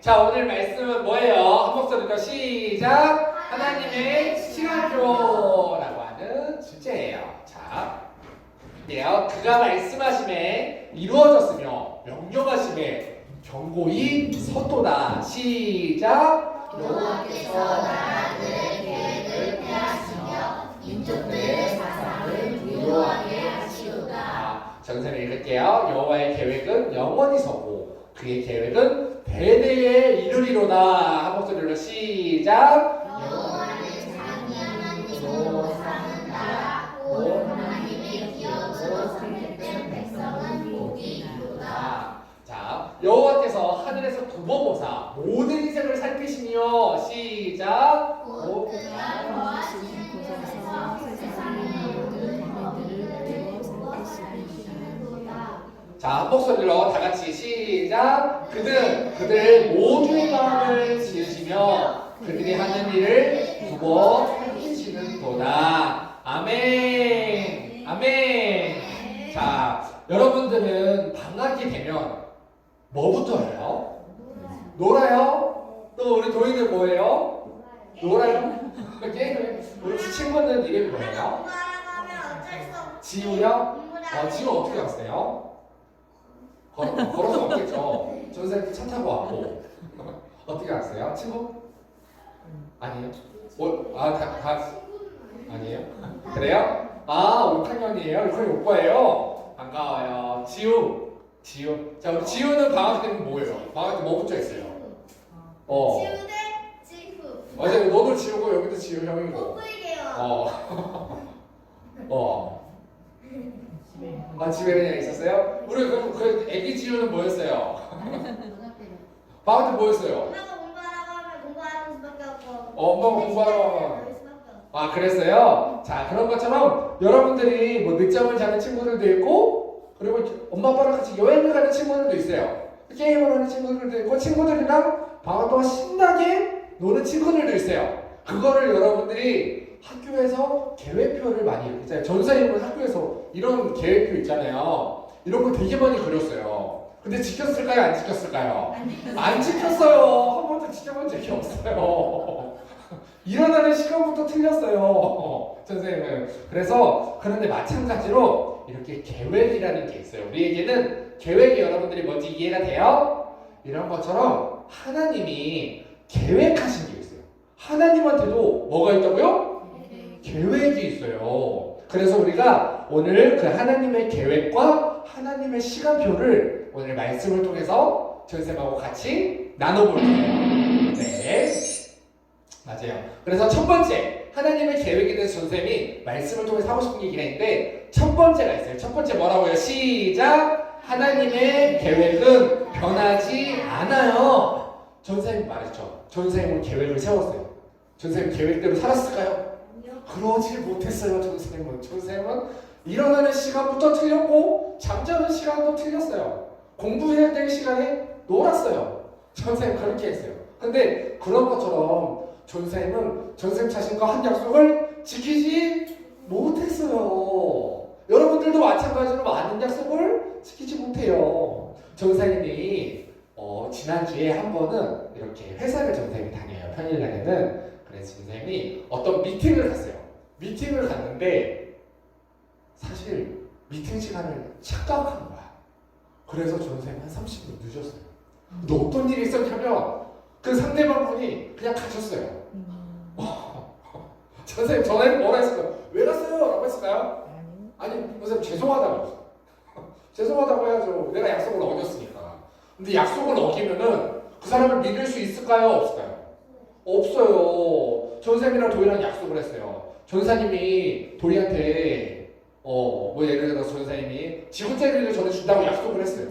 자, 오늘 말씀은 뭐예요? 한 목소리로 시작! 하나님의 시간표라고 하는 주제예요. 자, 네요. 그가 말씀하심에 이루어졌으며 명령하심에 경고히 서도다. 시작! 여호와께서 나라들의 계획을 폐하시며 민족들의 사상을 두려워하게 하시도다. 전세를 읽을게요. 여호와의 계획은 영원히 서고 그의 계획은 대대에 이르리로다. 한 목소리로 시작! 여호와는 자기 하나님으로 사는 나라 곧 하나님의 기업으로 선택된 백성은 복이 있도다. 자, 여호와께서 하늘에서 두번 보사 모든 인생을 살피시며 시작! 곧 그가 거하시는 곳에서 세상의 모든 것들을 두고 살피시는도다. 자, 한 목소리로 다 같이 시작! 그들 모두의 마음을 지으시며 그들이 하는 일을 두고 살피시는도다. 아멘! 아멘! 자, 여러분들은 방학이 되면 뭐부터 해요? 놀아요? 또 우리 도희들 뭐해요? 놀아요? 게임을? 우리 친구는 이름이 뭐예요? 지우요? 지우 어떻게 갔어요? 걸어서 없겠죠. 전생님 차 타고 왔고. 어떻게 갔어요? 친구? 아니에요? 아니에요? 그래요? 우리 탕년이에요? 우리 오빠예요? 반가워요. 지우. 자, 우리 지우는 방학 때는 뭐예요? 방학 때 뭐부터 했어요? 지우대 지후. 맞아요. 너도 지우고 여기도 지우 형이고. 못 보이게요. 집에 그냥 있었어요? 우리 그 애기 지우는 뭐였어요? 방학 때 뭐였어요? 엄마가 공부하라고 하면 공부하는 수밖에 없고. 엄마가 공부하라고 하면. 놀 수밖에 없고. 그랬어요? 자, 그런 것처럼 여러분들이 뭐 늦잠을 자는 친구들도 있고, 그리고 엄마 아빠랑 같이 여행을 가는 친구들도 있어요. 게임을 하는 친구들도 있고, 친구들이랑 방학 동안 신나게 노는 친구들도 있어요. 그거를 여러분들이 학교에서 계획표를 많이 이렇게 짜요. 전사님은 학교에서 이런 계획표 있잖아요. 이런 거 되게 많이 그렸어요. 근데 지켰을까요? 안 지켰을까요? 안 지켰어요. 한 번도 지켜본 적이 없어요. 일어나는 시간부터 틀렸어요. 선생님은. 그래서 그런데 마찬가지로 이렇게 계획이라는 게 있어요. 우리에게는 계획이 여러분들이 뭔지 이해가 돼요? 이런 것처럼 하나님이 계획하신 게 있어요. 하나님한테도 뭐가 있다고요? 계획이 있어요. 그래서 우리가 오늘 그 하나님의 계획과 하나님의 시간표를 오늘 말씀을 통해서 전쌤하고 같이 나눠볼 거예요. 네. 맞아요. 그래서 첫 번째, 하나님의 계획에 대해서 전쌤이 말씀을 통해서 하고 싶은 얘기가 있는데, 첫 번째가 있어요. 첫 번째 뭐라고요? 시작! 하나님의 계획은 변하지 않아요. 전쌤이 말했죠. 전쌤은 계획을 세웠어요. 전쌤 계획대로 살았을까요? 그러지 못했어요. 전쌤은 일어나는 시간부터 틀렸고 잠자는 시간도 틀렸어요. 공부해야 될 시간에 놀았어요. 전쌤 그렇게 했어요. 근데 그런 것처럼 전쌤 자신과 한 약속을 지키지 못했어요. 여러분들도 마찬가지로 많은 약속을 지키지 못해요. 전사님이 지난주에 한 번은 이렇게 회사를 전사님이 다녀요. 평일날에는. 그래서 전사님이 어떤 미팅을 갔어요. 미팅을 갔는데 사실 미팅 시간을 착각한 거야. 그래서 전사님이 한 30분 늦었어요. 근데 어떤 일이 있었냐면 그 상대방 분이 그냥 가셨어요. 선생님 전화해 뭐라 했을까요? 왜 갔어요? 라고 했을까요? 아니 선생님 죄송하다고 했어요. 죄송하다고 해야죠. 내가 약속을 어겼으니까. 근데 약속을 어기면은 그 사람을 믿을 수 있을까요? 없을까요? 없어요. 전쌤이랑 도희랑 약속을 했어요. 전사님이 도희한테 예를 들어서 전사님이 지구짜리를 저는 준다고 약속을 했어요.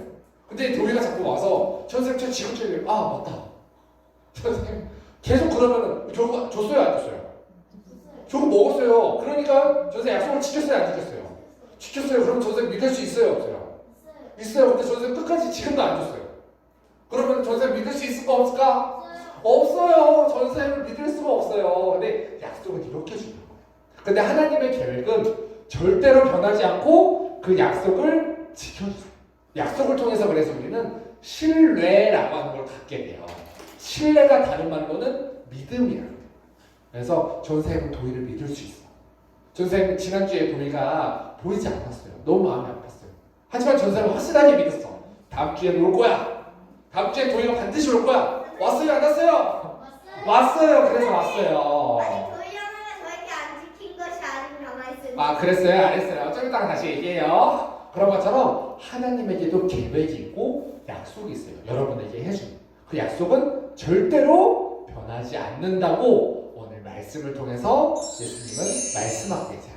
근데 도희가 자꾸 와서 전쌤 저 지구짜리 맞다. 선생님 계속 그러면은 저거 줬어요 안 줬어요? 저거 먹었어요. 그러니까 전생 약속을 지켰어요 안 지켰어요? 지켰어요. 그럼 전생 믿을 수 있어요 없어요? 있어요. 근데 전생 끝까지 지금도 안 줬어요. 그러면 전생 믿을 수 있을까 없을까? 없어요. 전생을 믿을 수가 없어요. 근데 약속은 이렇게 주는 거예요. 근데 하나님의 계획은 절대로 변하지 않고 그 약속을 지켜주세요. 약속을 통해서 그래서 우리는 신뢰라고 하는 걸 갖게 돼요. 신뢰가 다른 말로는 믿음이라는 거예요. 그래서 전사님은 도희를 믿을 수 있어. 전사님은 지난주에 도희가 보이지 않았어요. 너무 마음이 아팠어요. 하지만 전사님은 확실하게 믿었어. 다음 주에 올 거야. 다음 주에 도희가 반드시 올 거야. 왔어요? 안 왔어요? 왔어요. 그래서 왔어요. 아니 저희 형은 저에게 안 지킨 것이 아직 남아있으니. 아, 그랬어요? 안 했어요? 좀 이따가 다시 얘기해요. 그런 것처럼 하나님에게도 계획이 있고 약속이 있어요. 여러분에게 해준 그 약속은 절대로 변하지 않는다고 오늘 말씀을 통해서 예수님은 말씀하고 계세요.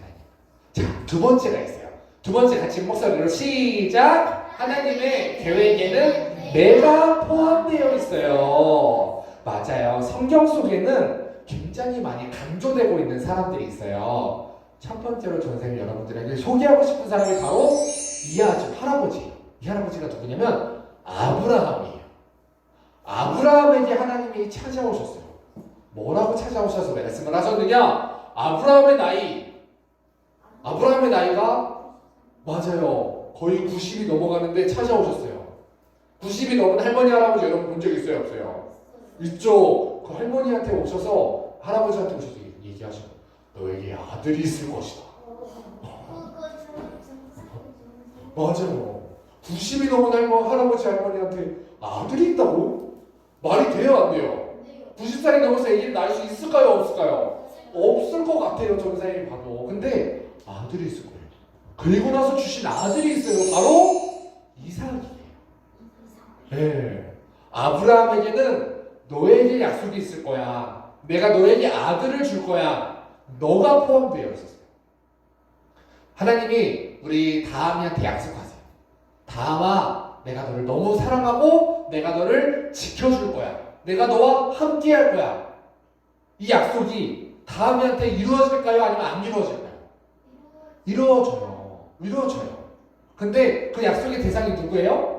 자, 두 번째가 있어요. 두 번째 같이 목소리로 시작. 하나님의 계획에는 내가 포함되어 있어요. 맞아요. 성경 속에는 굉장히 많이 강조되고 있는 사람들이 있어요. 첫 번째로 선생님 여러분들에게 소개하고 싶은 사람이 바로 이 할아버지. 이 할아버지가 누구냐면 아브라함이에요. 아브라함에게 하나님이 찾아오셨어요. 뭐라고 찾아오셔서 말씀을 하셨느냐? 아브라함의 나이가 맞아요. 거의 90이 넘어가는데 찾아오셨어요. 90이 넘은 할머니 할아버지 여러분 본 적 있어요? 없어요? 있죠. 그 할머니한테 오셔서 할아버지한테 오셔서 얘기하셔. 너에게 아들이 있을 것이다. 맞아요. 90이 넘은 할아버지 할머니한테 아들이 있다고? 말이 돼요 안 돼요? 90살이 넘어서 아기를 낳을 수 있을까요 없을까요? 없을 것 같아요 전사님이 봐도. 근데 아들이 있을 거예요. 그리고 나서 주신 아들이 있어요. 바로 이삭이에요. 네. 아브라함에게는 너에게 약속이 있을 거야. 내가 너에게 아들을 줄 거야. 너가 포함되어 있었어요. 하나님이 우리 다함이한테 약속하세요. 다함아, 내가 너를 너무 사랑하고 내가 너를 지켜줄 거야. 내가 너와 함께 할 거야. 이 약속이 다함이한테 이루어질까요? 아니면 안 이루어질까요? 이루어져요. 근데 그 약속의 대상이 누구예요?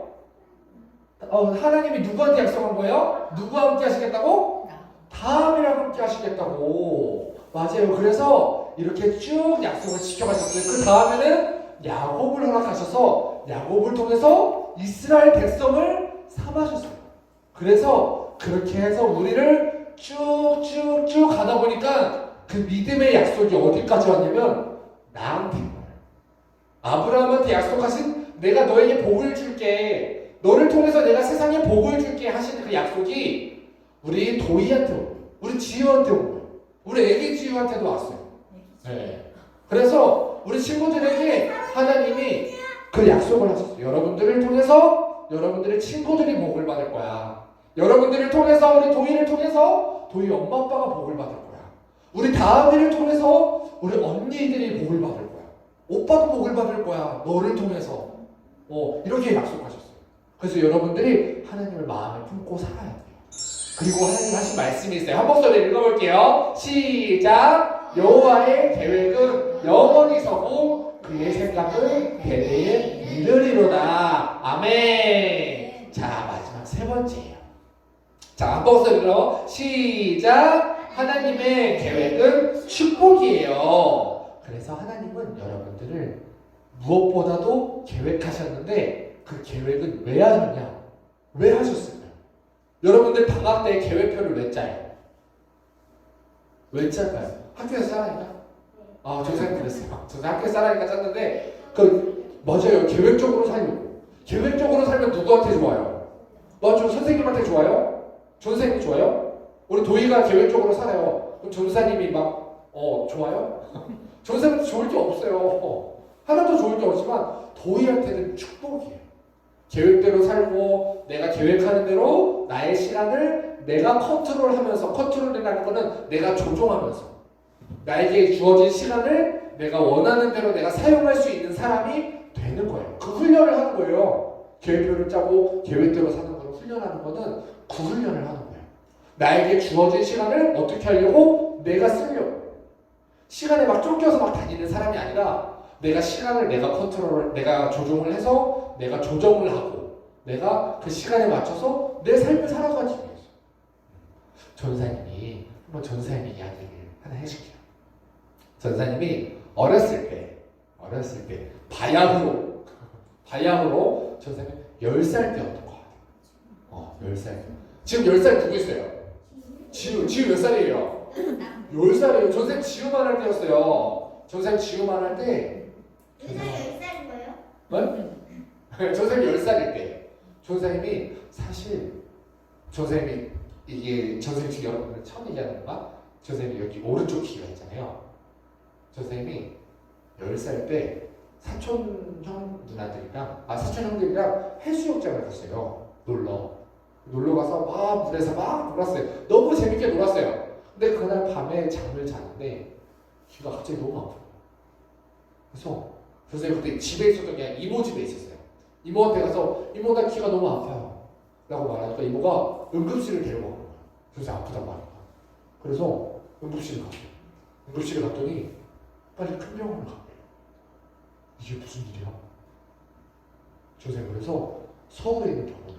하나님이 누구한테 약속한 거예요? 누구와 함께 하시겠다고? 다함이랑 함께 하시겠다고. 맞아요. 그래서 이렇게 쭉 약속을 지켜가셨어요. 그 다음에는 야곱을 허락하셔서 야곱을 통해서 이스라엘 백성을 삼아주셨어요. 그래서 그렇게 해서 우리를 쭉쭉쭉 가다 보니까 그 믿음의 약속이 어디까지 왔냐면 나한테 온 거예요. 아브라함한테 약속하신 내가 너에게 복을 줄게, 너를 통해서 내가 세상에 복을 줄게 하신 그 약속이 우리 도희한테 온 거예요. 우리 지유한테 온 거예요. 우리 애기 지유한테도 왔어요. 네. 그래서 우리 친구들에게 하나님이 그 약속을 하셨어요. 여러분들을 통해서 여러분들의 친구들이 복을 받을 거야. 여러분들을 통해서 우리 도희를 통해서 도희 엄마 아빠가 복을 받을 거야. 우리 다음이를 통해서 우리 언니들이 복을 받을 거야. 오빠도 복을 받을 거야. 너를 통해서. 이렇게 약속하셨어요. 그래서 여러분들이 하나님을 마음에 품고 살아야 돼요. 그리고 하나님 하신 말씀이 있어요. 한 목소리 읽어볼게요. 시작. 여호와의 계획은 영원히 서고 그의 생각은 대대에 이르리로다. 아멘. 자, 마지막 세 번째예요. 자, 한 목소리로 시작. 하나님의 계획은 축복이에요. 그래서 하나님은 여러분들을 무엇보다도 계획하셨는데 그 계획은 왜 하셨냐? 왜 하셨을까요? 여러분들 방학 때 계획표를 왜 짜요? 왜 짤까요? 학교에서 짜라니까? 선생님 그랬어요. 선생님 학교에서 짜라니까 짰는데 맞아요. 계획적으로 살려고. 계획적으로 살면 누구한테 좋아요? 맞죠? 선생님한테 좋아요? 전사님이 좋아요? 우리 도희가 계획적으로 살아요. 그럼 전사님이 막 좋아요? 전사님한테 좋을 게 없어요. 하나도 좋을 게 없지만 도희한테는 축복이에요. 계획대로 살고 내가 계획하는 대로 나의 시간을 내가 컨트롤하면서, 컨트롤이라는 거는 내가 조종하면서 나에게 주어진 시간을 내가 원하는 대로 내가 사용할 수 있는 사람이 되는 거예요. 그 훈련을 하는 거예요. 계획표를 짜고 계획대로 사는 걸 훈련하는 거는 그 훈련을 하는 거예요. 나에게 주어진 시간을 어떻게 하려고? 내가 쓰려고. 시간에 막 쫓겨서 막 다니는 사람이 아니라 내가 시간을 내가 조종을 해서 내가 조정을 하고 내가 그 시간에 맞춰서 내 삶을 살아가기 위해서. 전사님이 한번 전사님의 이야기를 하나 해줄게요. 전사님이 어렸을 때 바야흐로 전사님이 10살 때였던 것 같아요. 10살 때. 지금 10살 누구 있어요? 지우 몇 살이에요? 10살이에요. 전생 지우만 할 때였어요. 전생 지우만 할 때. 누나 10살인 거예요? 네? 전생 10살일 때. 전생님이 사실 전생님이 이게 전생 지금 여러분들 처음 얘기하는 건가? 전생님이 여기 오른쪽 귀가 있잖아요. 전생님이 10살 때 사촌 형들이랑 해수욕장을 갔어요. 놀러 가서 막 물에서 막 놀았어요. 너무 재밌게 놀았어요. 근데 그날 밤에 잠을 자는데 귀가 갑자기 너무 아파요. 그래서 선생님 그때 집에 있었던 게 아니라 이모 집에 있었어요. 이모한테 가서 이모 나 귀가 너무 아파요 라고 말하니까 이모가 응급실을 데려간 거예요. 그래서 아프단 말이야. 그래서 응급실을 갔어요. 응급실에 갔더니 빨리 큰 병원을 가요. 이게 무슨 일이야? 선생님 그래서 서울에 있는 병원을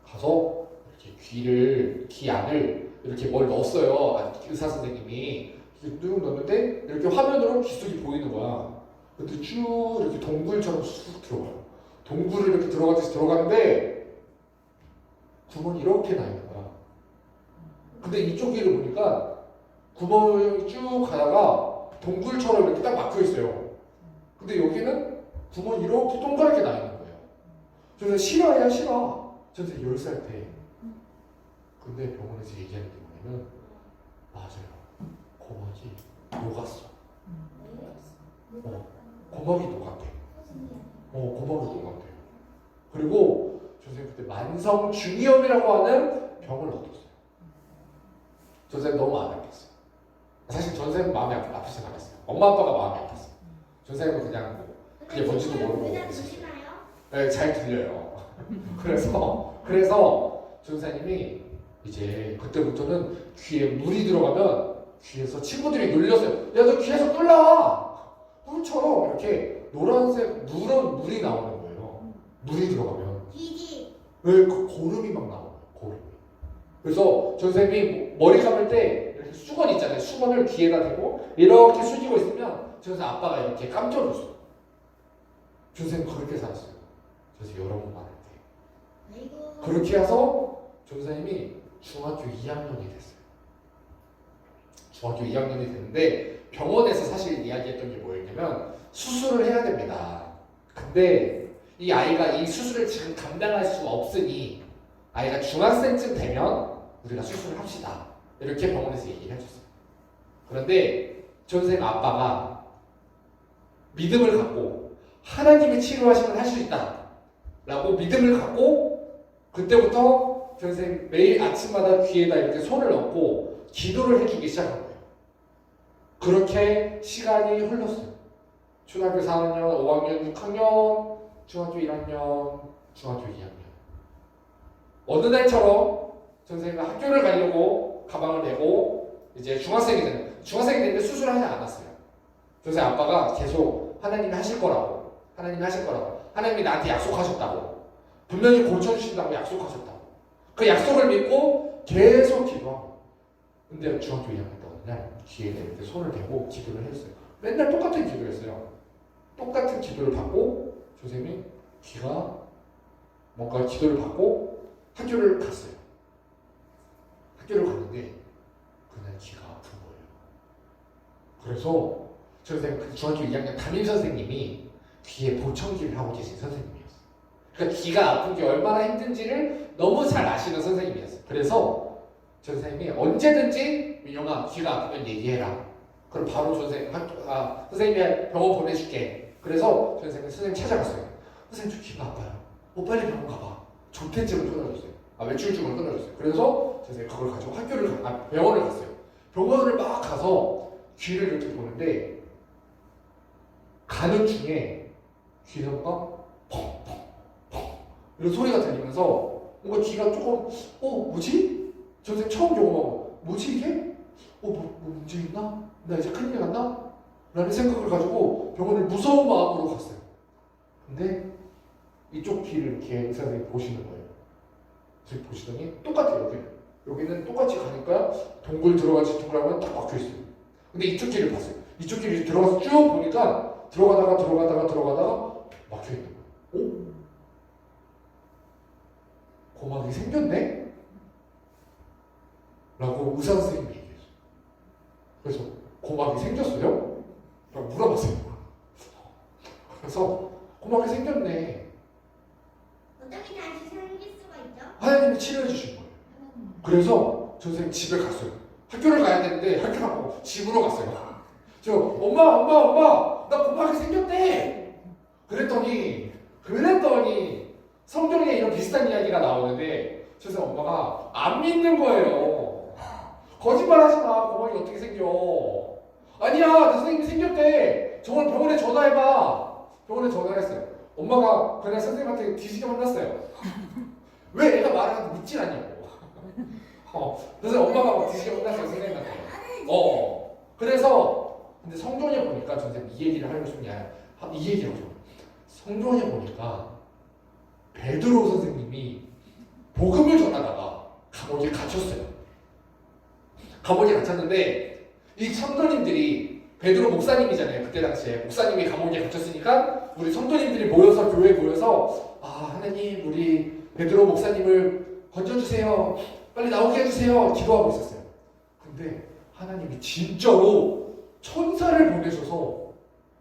가서 이렇게 귀 안을 이렇게 뭘 넣었어요. 의사 선생님이 뚝 넣었는데 이렇게 화면으로 귀 속이 보이는 거야. 근데 쭉 이렇게 동굴처럼 쑥 들어가요. 동굴을 이렇게 들어가듯이 들어가는데 구멍이 이렇게 나 있는 거야. 근데 이쪽 귀를 보니까 구멍을 쭉 가다가 동굴처럼 이렇게 딱 막혀 있어요. 근데 여기는 구멍이 이렇게 동그랗게 나 있는 거예요. 그래서 실화야 실화. 전세 10살 때. 근데 병원에서 얘기하는 게 뭐냐면 맞아요. 고막이 녹았어. 고막이 녹았대. 고막이 녹았대. 그리고 선생님 그때 만성 중이염이라고 하는 병을 얻었어요. 선생님 너무 안 아팠어요. 사실 전생은 마음이 아프지 않았어요. 엄마 아빠가 마음이 아팠어요. 전생은 그냥 그게 뭔지도 모르고 그냥 드시나요? 네, 잘 들려요. 그래서 전사님이 이제 그때부터는 귀에 물이 들어가면 귀에서 친구들이 놀렸어요. 야, 너 귀에서 꿀 나와! 꿀처럼 이렇게 노란색 누런 물이 나오는 거예요. 물이 들어가면. 기지. 왜 그 고름이 막 나와요. 고름이. 그래서 전사님이 머리 감을 때 이렇게 수건 있잖아요. 수건을 귀에다 대고 이렇게 숙이고 있으면 전사 아빠가 이렇게 감겨줬어요. 전사님 그렇게 살았어요. 그래서 여러 번 말할 때. 아이고. 그렇게 해서 전사님이 중학교 2학년이 됐어요. 중학교 2학년이 됐는데 병원에서 사실 이야기했던 게 뭐였냐면 수술을 해야 됩니다. 근데 이 아이가 이 수술을 지금 감당할 수가 없으니 아이가 중학생쯤 되면 우리가 수술을 합시다. 이렇게 병원에서 얘기를 해줬어요. 그런데 전사님 아빠가 믿음을 갖고 하나님이 치료하시면 할 수 있다 라고 믿음을 갖고 그때부터 선생님 매일 아침마다 귀에다 이렇게 손을 넣고 기도를 해주기 시작한 거예요. 그렇게 시간이 흘렀어요. 초등학교 4학년, 5학년, 6학년, 중학교 1학년, 중학교 2학년. 어느 날처럼 선생님은 학교를 가려고 가방을 메고 이제 중학생이 됐는데 수술을 하지 않았어요. 선생님 아빠가 계속 하나님이 하실 거라고 하나님이 나한테 약속하셨다고 분명히 고쳐주신다고 약속하셨다고 그 약속을 믿고 계속 기도하고 근데 중학교 2학년 때 어느 날 귀에 이렇게 손을 대고 기도를 했어요. 맨날 똑같은 기도를 했어요. 똑같은 기도를 받고 선생님이 귀가 뭔가 기도를 받고 학교를 갔어요. 학교를 갔는데 그날 귀가 아픈 거예요. 그래서 선생님 그 중학교 2학년 담임 선생님이 귀에 보청기를 하고 계신 선생님이었어요. 그러니까 귀가 아픈 게 얼마나 힘든지를 너무 잘 아시는 선생님이었어요. 그래서 선생님이 언제든지 민영아 귀가 아프면 얘기해라. 그럼 바로 선생님이 병원 보내줄게. 그래서 선생님 찾아갔어요. 선생님 저 귀가 아파요. 빨리 병원 가봐. 조퇴증을 끊어줬어요. 외출증을 끊어줬어요. 그래서 선생님 그걸 가지고 병원을 갔어요. 병원을 막 가서 귀를 이렇게 보는데 가는 중에 귀에서 뭔가 펑펑펑 이런 소리가 들리면서 뭔가 귀가 조금 뭐지? 선생님 처음 경험하고 뭐지 이게? 뭐 문제 있나? 나 이제 큰일 났나? 라는 생각을 가지고 병원을 무서운 마음으로 갔어요. 근데 이쪽 귀를 이렇게 의사 선생님이 보시는 거예요. 그래서 보시더니 똑같아요. 여기는 똑같이 가니까 동굴 들어가지 동굴하면 딱 막혀있어요. 근데 이쪽 귀를 봤어요. 이쪽 귀를 들어가서 쭉 보니까 들어가다가 막혀있는 거예요. 고막이 생겼네? 라고 의사 선생님이 얘기했어요. 그래서 고막이 생겼어요? 라고 물어봤어요. 그래서 고막이 생겼네. 어떻게 다시 생길 수가 있죠? 하나님이 치료해 주신 거예요. 그래서 저 선생님 집에 갔어요. 학교를 가야 되는데 학교 가고 집으로 갔어요. 저 엄마 나 고막이 생겼대. 그랬더니 성경에 이런 비슷한 이야기가 나오는데 저 선생님 엄마가 안 믿는 거예요. 거짓말하지 마. 고막이 어떻게 생겨? 아니야, 내 선생님이 생겼대. 정말 병원에 전화해봐. 병원에 전화했어요. 엄마가 그날 선생님한테 뒤지게 혼났어요. 왜 애가 말하는데 믿질 않냐고. 그래서 엄마가 막 뒤지게 혼났어요, 선생님한테. 그래서 근데 성경에 보니까 선생님 이 얘기를 하려고 싶냐? 이 얘기를 하죠. 성경에 보니까 베드로 선생님이 복음을 전하다가 감옥에 갇혔어요. 감옥에 갇혔는데 이 성도님들이 베드로 목사님이잖아요. 그때 당시에 목사님이 감옥에 갇혔으니까 우리 성도님들이 모여서 교회에 모여서 하나님 우리 베드로 목사님을 건져주세요. 빨리 나오게 해주세요. 기도하고 있었어요. 근데 하나님이 진짜로 천사를 보내셔서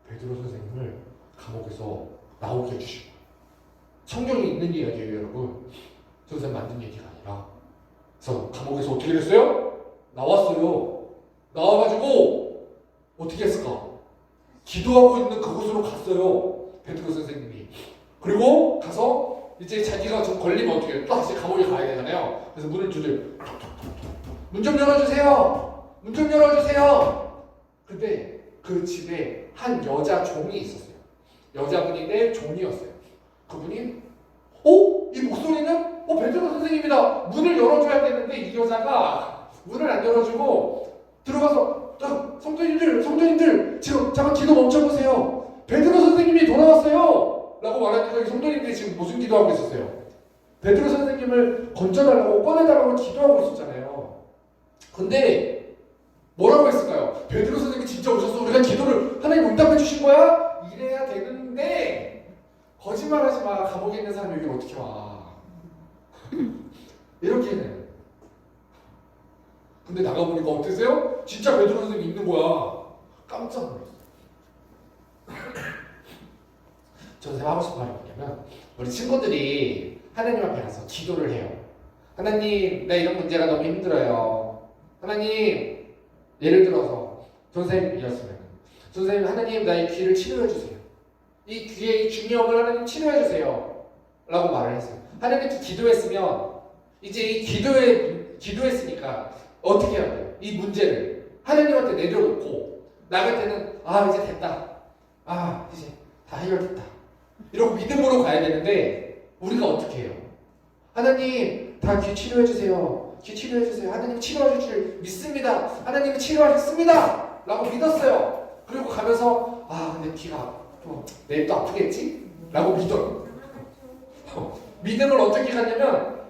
베드로 선생님을 감옥에서 나오게 해주신 거예요. 성경에 있는 이야기예요, 여러분. 선생님 만든 얘기가 아니라. 그래서 감옥에서 어떻게 됐어요? 나왔어요. 나와가지고 어떻게 했을까? 기도하고 있는 그곳으로 갔어요. 베드로 선생님이. 그리고 가서 이제 자기가 좀 걸리면 어떻게 해요? 또 다시 감옥에 가야 되잖아요. 그래서 문을 두들 문 좀 열어주세요. 문 좀 열어주세요. 근데 그 집에 한 여자 종이 있었어요. 여자분인데 종이었어요. 그분이 이 목소리는 베드로 선생님이다. 문을 열어줘야 되는데 이 여자가 문을 안 열어주고 들어가서 성도님들 지금 잠깐 기도 멈춰보세요. 베드로 선생님이 돌아왔어요. 라고 말하니까 이 성도님들이 지금 무슨 기도하고 있었어요? 베드로 선생님을 건져달라고 꺼내달라고 기도하고 있었잖아요. 근데 뭐라고 했을까요? 베드로 선생님이 진짜 오셔서 우리가 기도를 하나님 응답해 주신 거야? 이래야 되는데 거짓말하지 마. 감옥에 있는 사람이 여기 어떻게 와? 이렇게 해요. 근데 나가보니까 어땠어요? 진짜 베드로 선생님이 있는 거야. 깜짝 놀랐어요. 저 선생님 하고 싶은 말이 뭐냐면 우리 친구들이 하나님 앞에 가서 기도를 해요. 하나님, 나 이런 문제가 너무 힘들어요. 하나님, 예를 들어서 선생님이었으면 선생님, 하나님 나의 귀를 치료해 주세요. 이 귀의 이 중이염을 하나님 치료해 주세요. 라고 말을 했어요. 하나님께 기도했으면 이제 이 기도했으니까 어떻게 해야 돼요? 이 문제를 하나님한테 내려놓고 나갈 때는 이제 됐다. 이제 다 해결됐다. 이러고 믿음으로 가야 되는데 우리가 어떻게 해요? 하나님 다 귀 치료해 주세요. 귀 치료해 주세요. 하나님 치료해 주실 믿습니다. 하나님이 치료하셨습니다. 라고 믿었어요. 그리고 가면서 근데 귀가 내일 또 아프겠지? 라고 믿어요. 믿음을 어떻게 갖냐면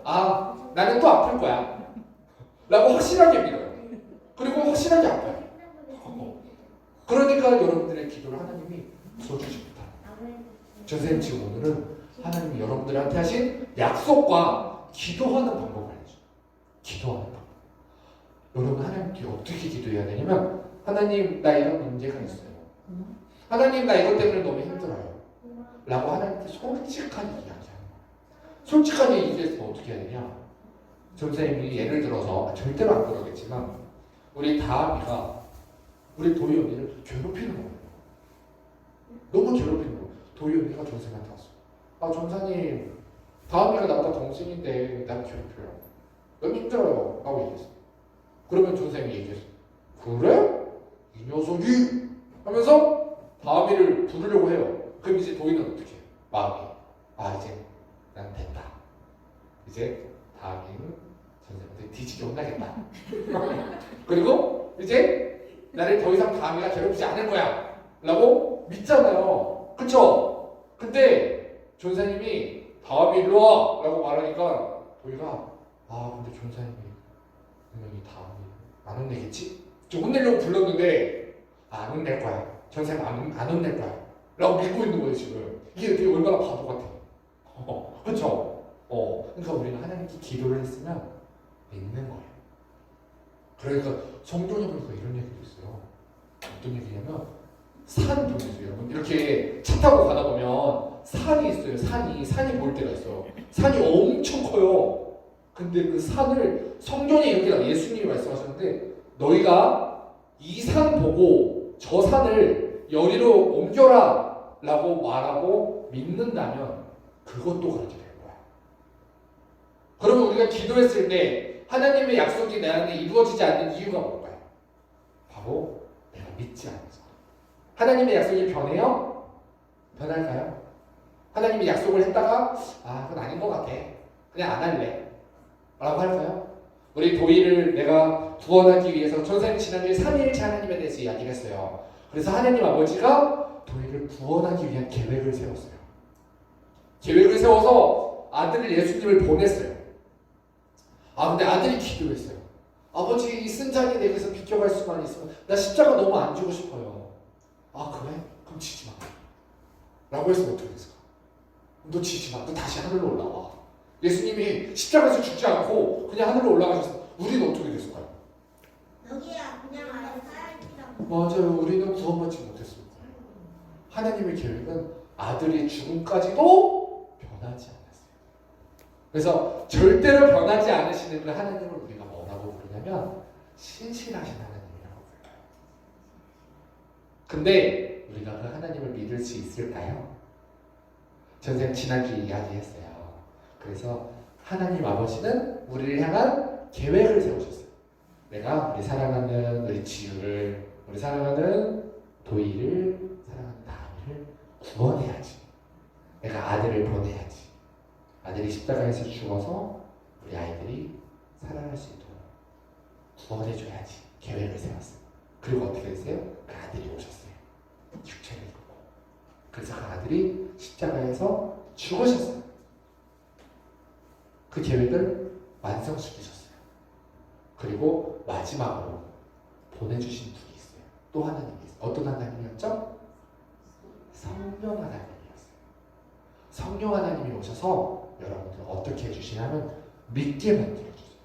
나는 또 아플 거야. 라고 확실하게 믿어요. 그리고 확실하게 아파요. 그러니까 여러분들의 기도를 하나님이 들어주지 못해요. 선생님 지금 오늘은 하나님이 여러분들한테 하신 약속과 기도하는 방법을 알려줘요. 기도하는 방법. 여러분 하나님께 어떻게 기도해야 되냐면 하나님 나 이런 문제가 있어요. 하나님 나 이것 때문에 너무 힘들어요. 라고 하나님께 솔직하게 이야기하는 거예요. 솔직하게 얘기해서 어떻게 해야 되냐? 선생님이 예를 들어서 절대로 안 그러겠지만 우리 다하미가 우리 도희 언니를 괴롭히는 거예요. 너무 괴롭히는 거예요. 도희 언니가 전생한테 왔어. 전사님 다하미가 나보다 동생인데 날 괴롭혀요. 너무 힘들어요. 라고 얘기했어. 그러면 전생이 얘기했어. 그래? 이 녀석이? 하면서 다하미를 부르려고 해요. 그럼 이제 도희는 어떻게 해요? 마음이 이제 난 됐다. 이제 다하미는 선생님한테 뒤지게 혼나겠다. 그리고 이제 나를 더 이상 다하미가 괴롭히지 않을 거야 라고 믿잖아요. 그쵸? 근데 전사님이 다하미 일로 와 라고 말하니까 도희가 근데 전사님이 분명히 다하미 안 혼내겠지? 좀 혼내려고 불렀는데 안 혼낼 거야. 전사님 안 혼낼 거야 라고 믿고 있는 거예요 지금. 이게 되게 얼마나 바보 같아. 그쵸? 그러니까 우리는 하나님께 기도를 했으면 믿는 거예요. 그러니까 성경에 보니까 이런 얘기도 있어요. 어떤 얘기냐면 산 보내세요. 여러분 이렇게 차 타고 가다 보면 산이 있어요. 산이 보일 때가 있어요. 산이 엄청 커요. 근데 그 산을 성경에 이렇게 예수님이 말씀하셨는데 너희가 이 산 보고 저 산을 여리로 옮겨라 라고 말하고 믿는다면 그것도 그렇게 될 거야. 그러면 우리가 기도했을 때 하나님의 약속이 내 안에 이루어지지 않는 이유가 뭘까요? 바로 내가 믿지 않아서. 하나님의 약속이 변해요? 변할까요? 하나님이 약속을 했다가 그건 아닌 것 같아. 그냥 안 할래. 라고 할까요? 우리 도희를 내가 구원하기 위해서 전사님 지난주에 3일째 하나님에 대해서 이야기를 했어요. 그래서 하나님 아버지가 도희를 구원하기 위한 계획을 세웠어요. 계획을 세워서 아들을 예수님을 보냈어요. 근데 아들이 기도했어요. 아버지 이 쓴 자리 내게서 비켜갈 수만 있으면 나 십자가 너무 안 주고 싶어요. 그래? 그럼 지지 마. 라고 했으면 어떻게 됐을까? 너 지지 마. 너 다시 하늘로 올라와. 예수님이 십자가에서 죽지 않고 그냥 하늘로 올라가셨어. 우리는 어떻게 됐을까요? 여기야 그냥 아예 살기라고. 맞아요. 우리는 구원받지 못했을 거예요. 하나님의 계획은 아들이 죽음까지도 변하지 않았어요. 그래서 절대로 변하지 않으시는 그 하나님을 우리가 뭐라고 부르냐면 신실하신 하나님이라고 불러요. 근데 우리가 그 하나님을 믿을 수 있을까요? 선생님 지난주에 이야기했어요. 그래서 하나님 아버지는 우리를 향한 계획을 세우셨어요. 내가 우리 사랑하는 우리 지유를, 우리 사랑하는 도희를, 사랑하는 다미를 구원해야지. 내가 아들을 보내야지. 아들이 십자가에서 죽어서 우리 아이들이 살아날 수 있도록 구원해줘야지. 계획을 세웠어요. 그리고 어떻게 됐어요? 그 아들이 오셨어요. 육체를 입고. 그래서 그 아들이 십자가에서 죽으셨어요. 그 계획을 완성시키셨어요. 그리고 마지막으로 보내주신 분이 있어요. 또 하나님이 있어요. 어떤 하나님이었죠? 성령 하나님이었어요. 성령 하나님이 오셔서 여러분들 어떻게 해주시냐면 믿게 만들어주세요.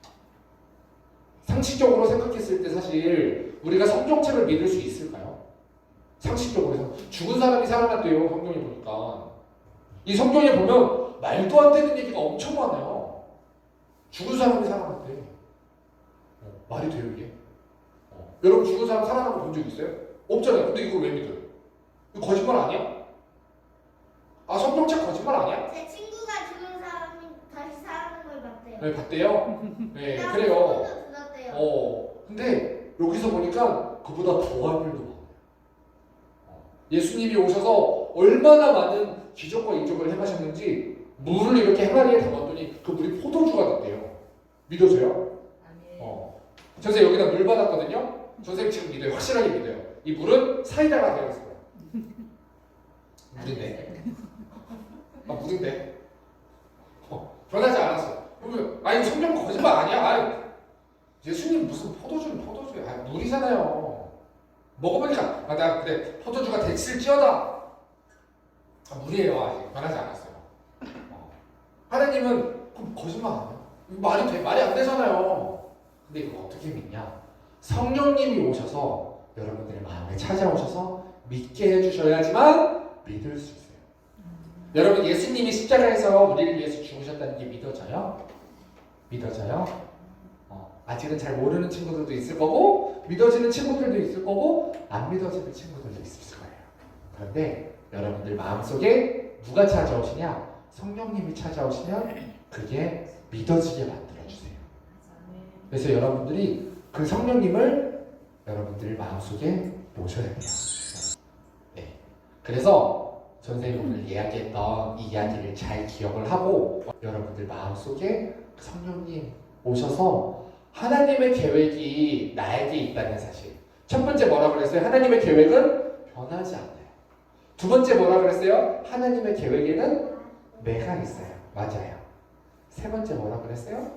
상식적으로 생각했을 때 사실 우리가 성경책을 믿을 수 있을까요? 상식적으로 죽은 사람이 살아났대요. 성경에 보니까. 이 성경에 보면 말도 안 되는 얘기가 엄청 많아요. 죽은 사람이 살아났대. 말이 돼요 이게? 여러분 죽은 사람 살아난 거 본 적 있어요? 없잖아요. 근데 이걸 왜 믿어요? 이거 거짓말 아니야? 성경책 거짓말 아니야? 제 친구가 죽은 사람이 다시 살아나는 걸 봤대요. 네, 봤대요? 네, 그냥 그래요. 소문도 들었대요. 근데 여기서 보니까 그보다 더한 일도 많아요. 예수님이 오셔서 얼마나 많은 기적과 이적을 행하셨는지 물을 이렇게 항아리에 담았더니 그 물이 포도주가 됐대요. 믿어져요? 선생님 여기다 물 받았거든요? 선생님 지금 믿어요. 확실하게 믿어요. 이 물은 사이다가 되어 있어요. 물인데. 물인데. 변하지 않았어. 그러면 이거 성경 거짓말 아니야? 예수님 무슨 포도주야? 물이잖아요. 먹어보니까 나 그래 포도주가 됐을지어다. 물이에요. 아직 변하지 않았어요. 하나님은 그럼 거짓말 아니야? 말이 돼? 말이 안 되잖아요. 근데 이거 어떻게 믿냐? 성령님이 오셔서 여러분들의 마음에 찾아오셔서 믿게 해주셔야지만 믿을 수 있어요. 여러분 예수님이 십자가에서 우리를 위해서 죽으셨다는 게 믿어져요? 믿어져요? 아직은 잘 모르는 친구들도 있을 거고 믿어지는 친구들도 있을 거고 안 믿어지는 친구들도 있을 거예요. 그런데 여러분들 마음속에 누가 찾아오시냐? 성령님이 찾아오시면 그게 믿어지게 만들어주세요. 그래서 여러분들이 그 성령님을 여러분들 마음속에 모셔야 돼요. 네. 그래서 선생님이 오늘 이야기했던 이 이야기를 잘 기억을 하고 여러분들 마음속에 성령님 오셔서 하나님의 계획이 나에게 있다는 사실. 첫 번째 뭐라 그랬어요? 하나님의 계획은 변하지 않아요. 두 번째 뭐라 그랬어요? 하나님의 계획에는 내가 있어요. 맞아요. 세 번째 뭐라 그랬어요?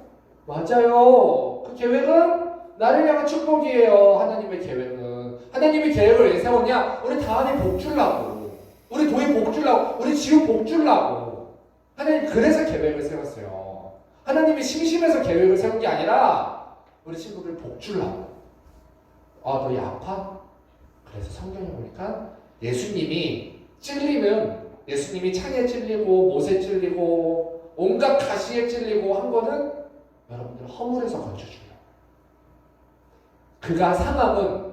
맞아요. 그 계획은 나를 향한 축복이에요. 하나님의 계획은. 하나님의 계획을 왜 세웠냐? 우리 다한이 복 주려고. 우리 도희 복 주려고. 우리 지우 복 주려고. 하나님 그래서 계획을 세웠어요. 하나님이 심심해서 계획을 세운 게 아니라 우리 친구들 복 주려고. 아, 너희 아파? 그래서 성경에 보니까 예수님이 찔리면 예수님이 창에 찔리고 못에 찔리고 온갖 가시에 찔리고 한 거는 여러분들 허물에서 건져줘요. 그가 상함은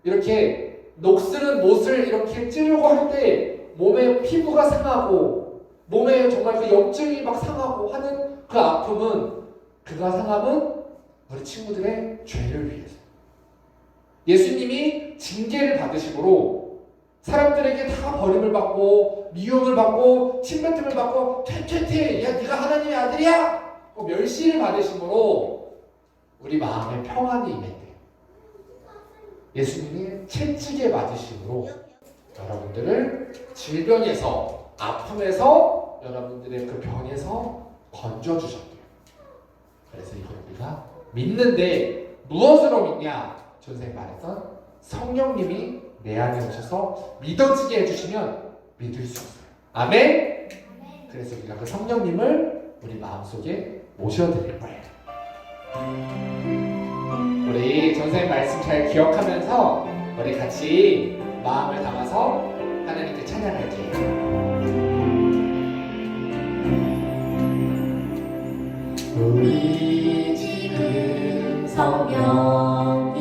이렇게 녹슬은 못을 이렇게 찌르고 할 때 몸에 피부가 상하고 몸에 정말 그 염증이 막 상하고 하는 그 아픔은 그가 상함은 우리 친구들의 죄를 위해서. 예수님이 징계를 받으심으로 사람들에게 다 버림을 받고 미움을 받고 침뱉음을 받고 퇴퇴퇴 야 네가 하나님의 아들이야 멸시를 받으심으로 우리 마음에 평안이 임했대요. 예수님이 채찍에 맞으심으로 여러분들을 질병에서 아픔에서 여러분들의 그 병에서 건져주셨대요. 그래서 이걸 우리가 믿는데 무엇으로 믿냐? 전생 말했던 성령님이 내 안에 오셔서 믿어지게 해주시면 믿을 수 있어요. 아멘? 그래서 우리가 그 성령님을 우리 마음속에 모셔드릴 거예요. 우리 전생 말씀 잘 기억하면서 우리 같이 마음을 담아서 하나님께 찬양할게요. 우리 지금 성령님을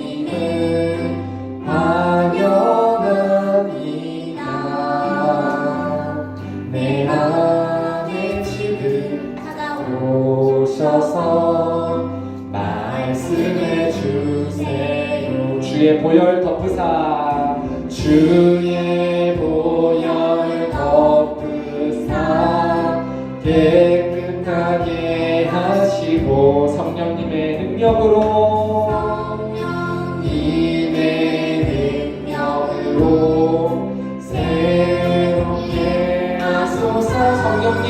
환영합니다. 내 안에 지금 다가오셔서 말씀해 주세요. 주의 보혈 덮으사 주의 보혈 덮으사 깨끗하게 하시고 성령님의 능력으로 새롭게 하소서. 성령님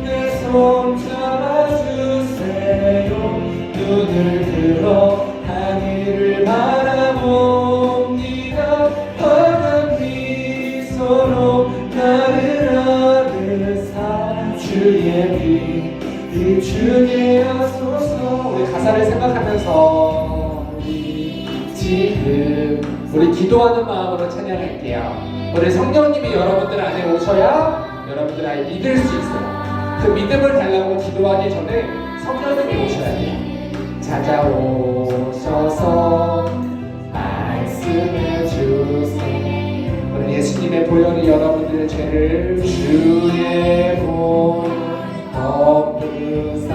내 손 잡아주세요. 눈을 들어 하늘을 바라봅니다. 환한 미소로 나를 안으사 주의 빛 비추게 하소서. 우리 가사를 생각하면서 지금 우리 기도하는 마음으로 찬양할게요. 우리 성령님이 여러분들 안에 오셔야 여러분들 안에 믿을 수 있어요. 그 믿음을 달라고 기도하기 전에 성령님이 오셔야 돼요. 찾아오셔서 말씀해 주세요. 우리 예수님의 보혈이 여러분들의 죄를 주의 보혈 덮으사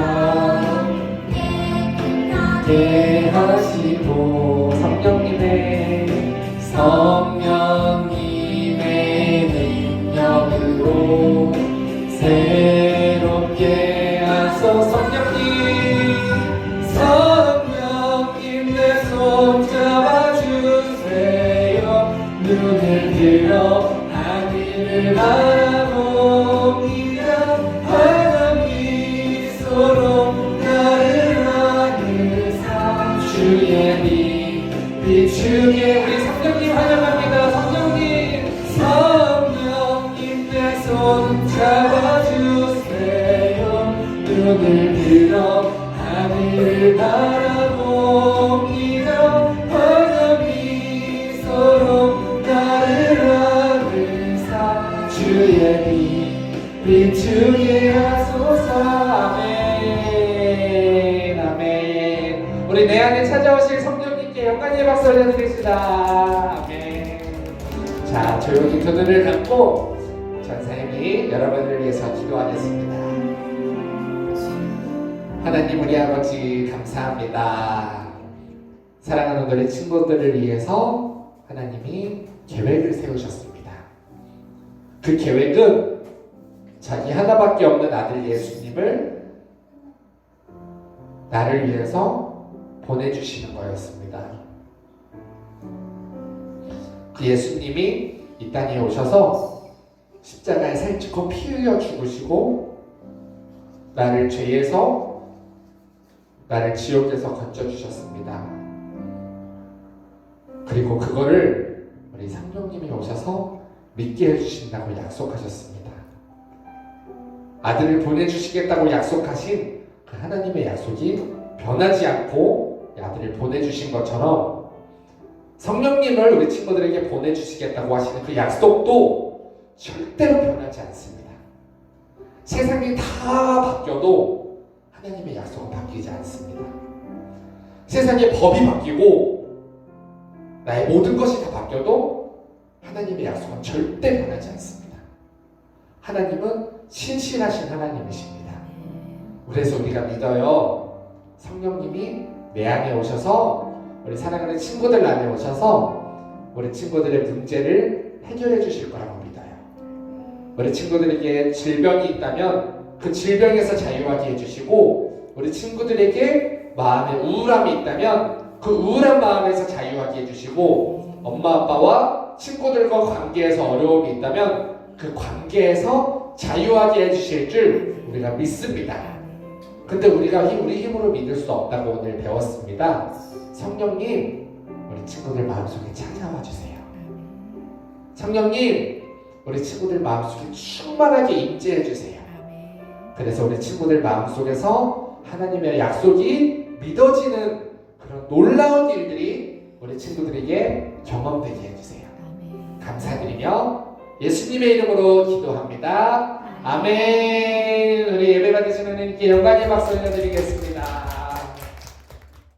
깨끗하게 하시고 성령님의 능력으로 새롭게 하소서. 성령님 내 손 잡아주세요. 눈을 들어 하늘을 바라봅니다. 환한 미소로 나를 안으사 주의 빛 비추게. 우리 성령님 환영합니다. 성령님 내 손 잡아주세요. 눈을 들어 하늘을 바라봅니다. 환한 미소로 나를 안으사 주의 빛 비추게 하소서. 아멘. 아멘. 우리 내 안에 찾아오실 성령님께 영광의 박수 올려드립시다. 아멘. 자, 조용히 두 눈을 감고 전사님이 여러분을 위해서 기도하겠습니다. 하나님 우리 아버지 감사합니다. 사랑하는 우리 친구들을 위해서 하나님이 계획을 세우셨습니다. 그 계획은 자기 하나밖에 없는 아들 예수님을 나를 위해서 보내주시는 거였습니다. 그 예수님이 이 땅에 오셔서 십자가에 살찌고 피 흘려 죽으시고 나를 죄에서 나를 지옥에서 건져주셨습니다. 그리고 그거를 우리 성령님이 오셔서 믿게 해주신다고 약속하셨습니다. 아들을 보내주시겠다고 약속하신 그 하나님의 약속이 변하지 않고 아들을 보내주신 것처럼 성령님을 우리 친구들에게 보내주시겠다고 하시는 그 약속도 절대로 변하지 않습니다. 세상이 다 바뀌어도 하나님의 약속은 바뀌지 않습니다. 세상의 법이 바뀌고 나의 모든 것이 다 바뀌어도 하나님의 약속은 절대 변하지 않습니다. 하나님은 신실하신 하나님이십니다. 그래서 우리가 믿어요. 성령님이 내 안에 오셔서 우리 사랑하는 친구들 안에 오셔서 우리 친구들의 문제를 해결해 주실 거라고 믿어요. 우리 친구들에게 질병이 있다면 그 질병에서 자유하게 해주시고, 우리 친구들에게 마음에 우울함이 있다면 그 우울한 마음에서 자유하게 해주시고, 엄마 아빠와 친구들과 관계에서 어려움이 있다면 그 관계에서 자유하게 해주실 줄 우리가 믿습니다. 근데 우리가 우리 힘으로 믿을 수 없다고 오늘 배웠습니다. 성령님, 우리 친구들 마음속에 찾아와 주세요. 성령님, 우리 친구들 마음속에 충만하게 임재해 주세요. 그래서 우리 친구들 마음속에서 하나님의 약속이 믿어지는 그런 놀라운 일들이 우리 친구들에게 경험되게 해주세요. 감사드리며 예수님의 이름으로 기도합니다. 아멘. 우리 예배 받으시는 하나님께 영광의 박수 올려드리겠습니다.